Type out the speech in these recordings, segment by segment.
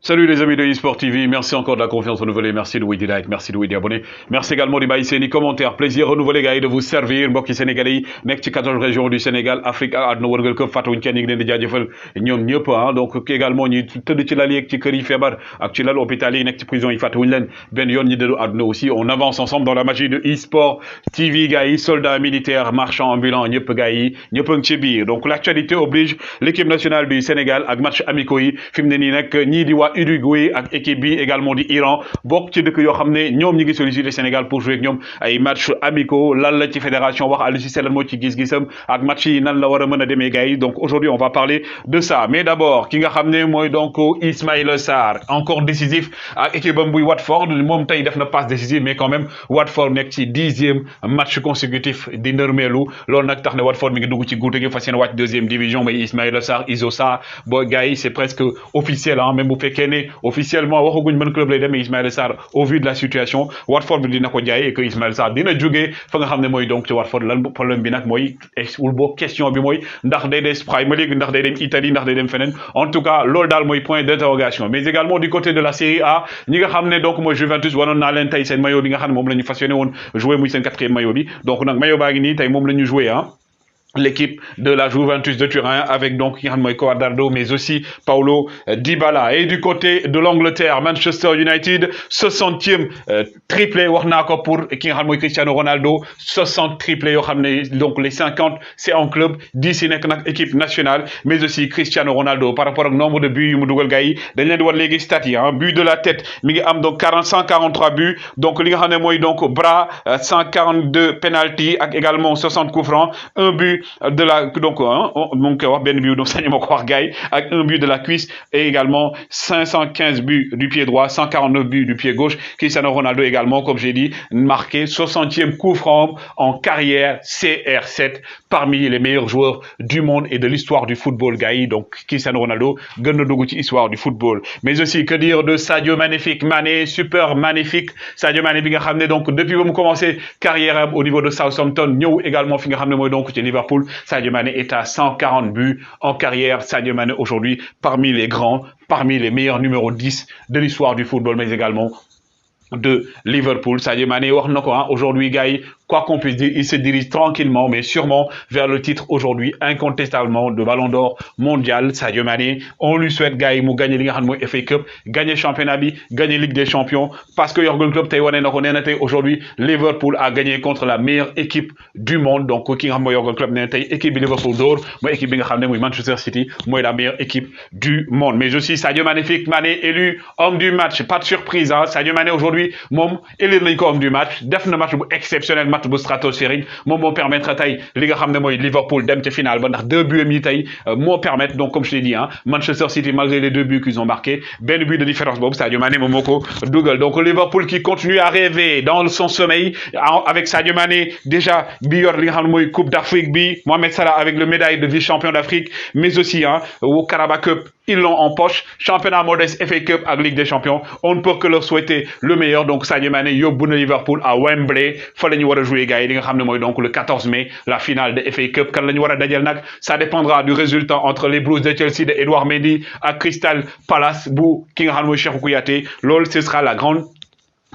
Salut les amis de eSport TV, merci encore de la confiance renouvelée, merci de vous like, merci de vous abonner, merci également de baisser les commentaires, plaisir renouvelé gars de vous servir, mbokki sénégalais, nek ci 14 régions du Sénégal, Afrique ak àdduna wërngal këpp fàttewuñ kenn ñi ngi leen di jaajëfal ñoom ñëpp donc également ñi tëdd ci lal yeeg ci kër yi feebar ak ci lal hôpital yi nekk ci prison yi fàttewuñ leen benn yoon ñi dëddu àdduna aussi, on avance ensemble dans la magie de eSport TV gars yi, soldats militaires, marchands ambulants, ñëpp gars yi, ñëpp a ngi ci biir, donc l'actualité oblige l'équipe nationale du Sénégal ak match amicaux yi fi mu ne nii nag ñii di Uruguay ak équipe bi également di Iran bokk ci dëkk yoo xam ne ñoom ñi ngi solliciter Sénégal pour jouer ak ñoom ay match amicaux lan la ci fédération wax Aliou Cissé lan moo ci gis-gisam ak match yi nan la war a mën a demee gars yi donc aujourd'hui on va parler de ça mais d'abord ki nga xam ne mooy donc Ismaïla Sarr encore décisif ak équipe am buy Watford moom tey def na passe décisive mais quand même Watford nekk ci 10e match consécutif di ndërmeelu loolu nag tax ne Watford mi ngi dugg ci guute gi fas yéene wàcc 2e division mais Ismaïla Sarr Iso Sarr bo gars yi c'est presque officiel même bu fekkee ne officiellement waxaguñ ban club lay demee Ismaïla Sarr au vu de la situation Watford bi dina ko jaay et que Ismaïla Sarr dina jógee fa nga xam ne mooy donc ci Watford lan problème bi nag mooy wul boo question bi mooy ndax day des Premier League ndax day dem Italie ndax day dem feneen en tout cas loolu daal mooy point d'interrogation mais également du côté de la Série A ñi nga xam ne donc mooy Juventus wanoon naa leen tey seen maillot bi nga xam ne moom la ñu fas yéene woon jouer muy seen 4e maillot bi donc nag maillot baa ngi nii tey moom la ñu jouer l'équipe de la Juventus de Turin avec donc Cuadrado mais aussi Paulo Dybala et du côté de l'Angleterre Manchester United 60e triplé wax naa ko pour ki nga xam mooy Cristiano Ronaldo 60 triplés yoo xam ne donc les 50 c'est en club 10 yi nekk nag équipe nationale mais aussi Cristiano Ronaldo par rapport ak nombre de buts yu mu dugal gars yi dañ leen di war léegi stats yi but de la tête mi ngi am donc 143 buts donc li nga xam ne mooy donc bras 142 penalty ak également 60 coups francs un but de la donc mon wax benn but donc sañu ma ko wax gars yi ak un but de la cuisse et également 515 buts du pied droit 149 buts du pied gauche Cristiano Ronaldo également comme j'ai dit marqué 60e coup franc en carrière CR7 parmi les meilleurs joueurs du monde et de l'histoire du football gars yi donc Cristiano Ronaldo gën na dugg ci histoire du football mais aussi que dire de Sadio magnifique Mané super magnifique Sadio Mané bi nga xam ne donc depuis ba mu commencé carrière au niveau de Southampton ñëw également fi nga xam ne mooy donc ci Liverpool Sadio Mané est à 140 buts en carrière. Sadio Mané aujourd'hui parmi les grands, parmi les meilleurs numéros 10 de l'histoire du football, mais également de Liverpool. Sadio Mané wax na ko aujourd'hui gars yi quoi qu'on puisse dire, il se dirige tranquillement, mais sûrement vers le titre aujourd'hui, incontestablement, de Ballon d'Or mondial. Sadio Mané, on lui souhaite gagner, mu gagner Ligue 1 FA Cup, gagner championnat bi, gagner Ligue des Champions, parce que Jürgen Klopp tey wane na ko nee na tey aujourd'hui Liverpool a gagné contre la meilleure équipe du monde. Donc ki nga xam mooy Jürgen Klopp nee na tey équipe bi Liverpool d'or, mooy équipe bi nga xam ne mooy Manchester City, mooy la meilleure équipe du monde. Mais aussi Sadio magnifique Mané élu homme du match, pas de surprise Sadio Mané aujourd'hui moom élu nañ ko homme du match, def na match bu exceptionnel match bu stratosphérique moom moo permettre tey li nga xam ne mooy Liverpool dem ca finale ba ndax 2 buts yi tey moo permettre donc comme je l'ai dit Manchester City malgré les 2 buts qu'ils ont marqués benn but de différence boobu Sadio Mané moom moo ko dugal donc Liverpool qui continue à rêver dans son sommeil avec Sadio Mané déjà bi yor li nga xam ne mooy Coupe d'Afrique bi Mohamed Salah avec le médaille de vice-champion d'Afrique mais aussi au Carabao Cup ils l'ont en poche championnat modeste FA Cup ak Ligue des Champions on ne peut que leur souhaiter le meilleur donc Sadio Mané yóbbu na Liverpool à Wembley fa la ñu war a jouer gars yi li nga xam ne mooy donc le 14 mai la finale de FA Cup kan la ñu war a dajal nag ça dépendra du résultat entre les Blues de Chelsea de Edouard Mendy ak Crystal Palace bu ki nga xam ne mooy Cheikhou Kouyaté loolu ce sera la grande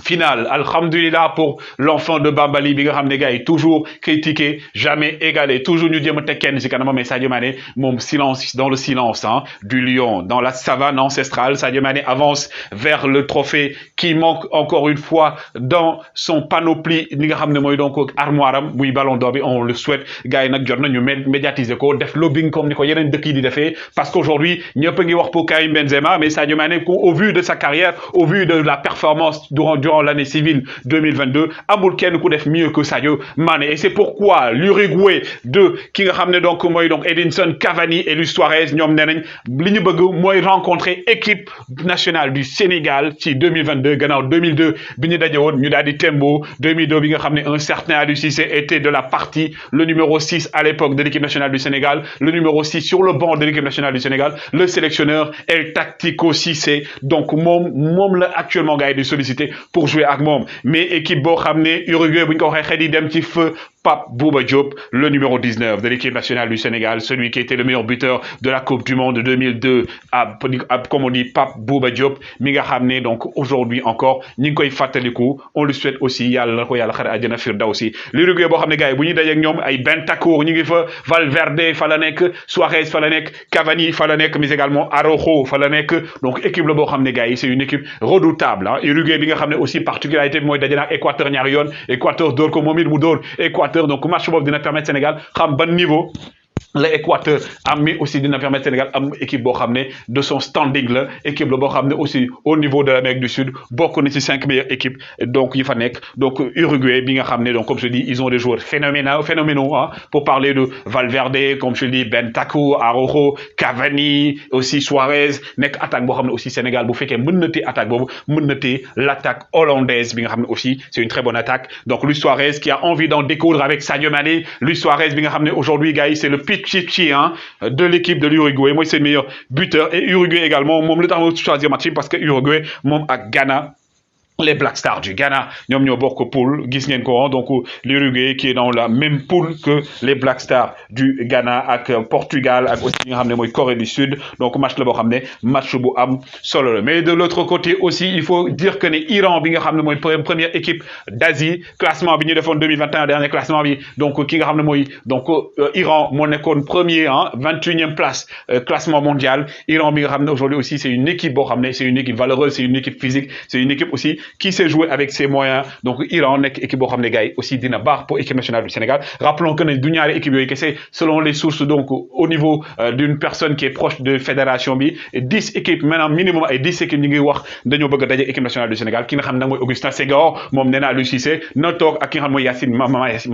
finale alhamdulillah pour l'enfant de Bambali bi nga xam ne gars yi toujours critiqué jamais égalé toujours ñu jéem a teg kenn ci kanam mais Sadio Mané moom silence dans le silence du lion dans la savane ancestrale Sadio Mané avance vers le trophée qui manque encore une fois dans son panoplie li nga xam ne mooy donc armoire am muy Ballon d'Or bi on le souhaite gars yi nag jot na ñu médiatiser ko def lobbying comme ni ko yeneen dëkk yi di defee parce qu'aujourd'hui ñëpp a ngi wax pour Karim Benzema mais Sadio Mané au vu de sa carrière au vu de la performance durant l'année civile 2022 amul kenn ku def mieux que Sadio Mané et c'est pourquoi l'Uruguay de ki nga xam ne donc mooy donc Edinson Cavani et Luis Suarez ñoom nee nañ li ñu bëgg mooy rencontrer équipe nationale du Sénégal ci 2022 gannaaw 2002 bi ñu daje woon ñu daal di tembo 2002 bi nga xam ne un certain Aliou Cissé était de la partie le numéro 6 à l'époque de l'équipe nationale du Sénégal le numéro 6 sur le banc de l'équipe nationale du Sénégal le sélectionneur El Tactico Cissé donc moom la actuellement gars yi di sollicité pour jouer ak moom mais équipe boo xam ne Uruguay bu ñu ko waxee xel yi dem ci feu Pape Bouba Diop, le numéro 19 de l'équipe nationale du Sénégal, celui qui était le meilleur buteur de la Coupe du Monde 2002, comme on dit, Pape Bouba Diop, mi nga xamné donc aujourd'hui encore ñi ngi koy fatalikou, on lui souhaite aussi yalla na ko yalla xare aljana firdausi. L'Uruguay bo xamné gaay bu ñuy dajé ak ñom ay Bentancur ñi ngi fa, Valverde fa la nek, Suarez fa la nek, Cavani fa la nek, mais également Araujo fa la nek. Donc équipe la bo xamné gaay c'est une équipe redoutable hein. Uruguay bi nga xamné aussi particularité moy dajé nak Équateur ñaar yoon, Équateur dóor ko momit mu dóor Équateur, donc match boobu dina permettre Sénégal xam ban niveau l'Équateur a mis aussi dina permettre Sénégal am équipe bo xamné de son standing là, équipe la bo xamné aussi au niveau de l'Amérique du Sud bokk na ci 5 meilleures équipes donc yi fa nek. Donc Uruguay bi nga xamné donc comme je dis ils ont des joueurs phénoménaux hein, pour parler de Valverde comme je dis, Bentancur, Araujo, Cavani, aussi Suarez nek attaque bo xamné aussi Sénégal bu féké mën na té attaque bobu mën na té l'attaque hollandaise bi nga xamné aussi c'est une très bonne attaque. Donc Luis Suarez qui a envie d'en découdre avec Sadio Mané, Luis Suarez bi nga xamné aujourd'hui gars c'est le Chichi hein, de l'équipe de l'Uruguay. Moi, c'est le meilleur buteur. Et Uruguay également. Moi, le temps de choisir ma team parce que Uruguay, moi, à Ghana, les Black Stars du Ghana, ñom ñoo bokk poule, gis ngeen ko donc l'Uruguay qui est dans la même poule que les Black Stars du Ghana ak Portugal ak aussi nga xamné moy Corée du Sud. Donc match la bo xamné match bu am solo. Mais de l'autre côté aussi, il faut dire que né Iran bi nga xamné moy première équipe d'Asie, classement bi ñu defoon 2021 dernier classement bi, donc ki nga xamné moy donc Iran mo nekkoon premier hein, 21e place classement mondial. Iran bi nga xamné aujourd'hui aussi c'est une équipe bo xamné c'est une équipe valeureuse, c'est une équipe physique, c'est une équipe aussi qui sait jouer avec ses moyens. Donc Iran nek équipe bo xamné gars aussi dina baax pour équipe nationale du Sénégal. Rappelons que né du ñaari équipe yoy kessé selon les sources donc au niveau d'une personne qui est proche de fédération bi 10 équipes maintenant minimum ay 10 équipes ñi ngi wax dañoo bëgg dajé équipe nationale du Sénégal. Ki nga xam nak moy Augustin Senghor mom néna Aliou Cissé na tok ak ki nga xam moy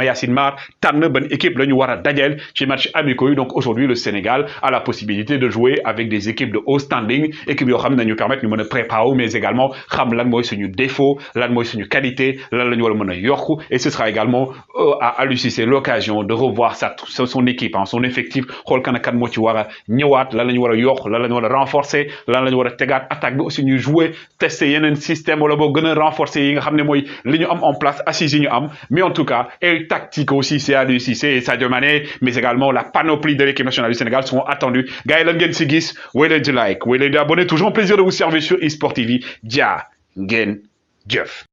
Yacine Mar tànn ban équipe lañu wara dajel ci match amicaux. Donc aujourd'hui le Sénégal a la possibilité de jouer avec des équipes de haut standing, équipes yo xam nañu permettre ñu mëna préparer mais également xam lan moy suñu défaut, lan moy suñu qualité, lan lañu wara mëna yokku. Et ce sera également à Aliou Cissé l'occasion de revoir son équipe hein, son effectif, xol kan ak kan mo ci wara ñëwaat, lan lañu wara yokk, lan lañu wara renforcer, lan lañu wara tégaat attaque bi aussi ñu jouer tester yenen système wala bo gëna renforcer yi nga xamné moy li ñu am en place assise yi ñu am. Mais en tout cas et tactique aussi c'est Aliou Cissé et Sadio Mané, mais également la panoplie de l'équipe nationale du Sénégal seront attendus. Gars yi lan ngeen ci gis wéy leen di like wéy leen di abonné, toujours un plaisir de vous servir sur eSport TV. Dia ngeen jëf.